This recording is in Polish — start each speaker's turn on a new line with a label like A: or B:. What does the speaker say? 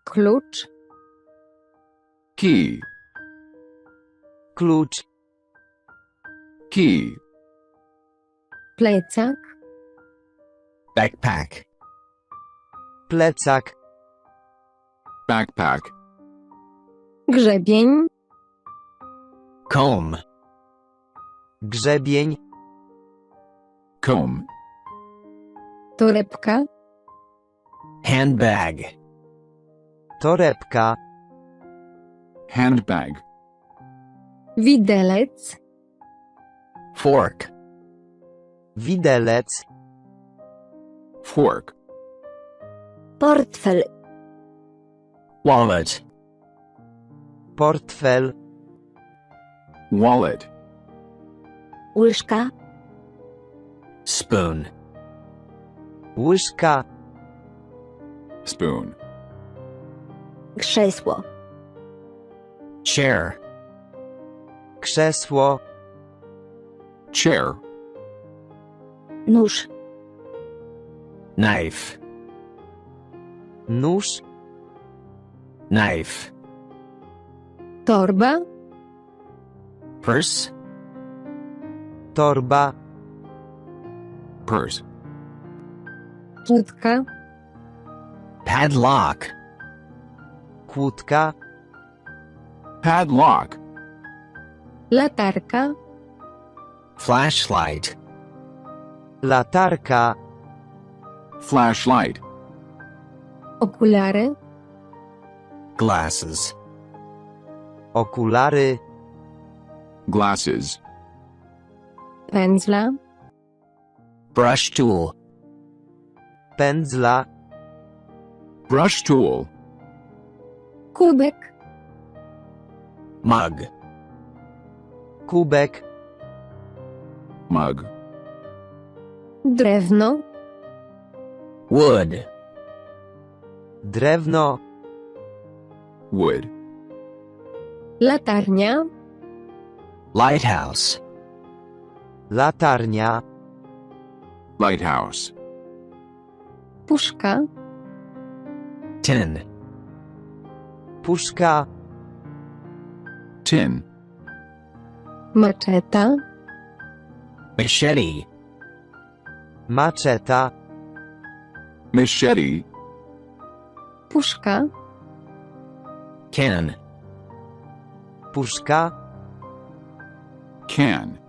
A: Klucz.
B: Key.
C: Klucz.
B: Key.
A: Plecak.
D: Backpack.
C: Plecak.
B: Backpack.
A: Grzebień.
D: Comb.
C: Grzebień.
B: Comb.
A: Torebka.
D: Handbag.
C: Torebka.
B: Handbag.
A: Widelec.
D: Fork.
C: Widelec.
B: Fork.
A: Portfel.
D: Wallet.
C: Portfel.
B: Wallet.
A: Łyżka.
D: Spoon.
C: Łyżka.
B: Spoon.
A: Krzesło.
D: Chair.
C: Krzesło.
B: Chair.
A: Nóż.
D: Knife.
C: Nóż.
D: Knife.
A: Torba.
D: Purse.
C: Torba.
B: Purse.
A: Kłódka.
D: Padlock.
C: Kłódka.
B: Padlock.
A: Latarka.
D: Flashlight.
C: Latarka.
B: Flashlight.
A: Okulary.
D: Glasses.
C: Okulary.
B: Glasses.
A: Pędzla.
D: Brush tool.
C: Pędzla.
B: Brush tool.
A: Kubek.
D: Mug.
C: Kubek.
B: Mug.
A: Drewno.
D: Wood.
C: Drewno.
B: Wood.
A: Latarnia.
D: Lighthouse.
C: Latarnia.
B: Lighthouse.
A: Puszka.
D: Tin.
C: Puszka.
B: Tin.
A: Maczeta.
D: Machete.
C: Maczeta.
B: Machete.
A: Puszka.
D: Can.
C: Puszka.
B: Can.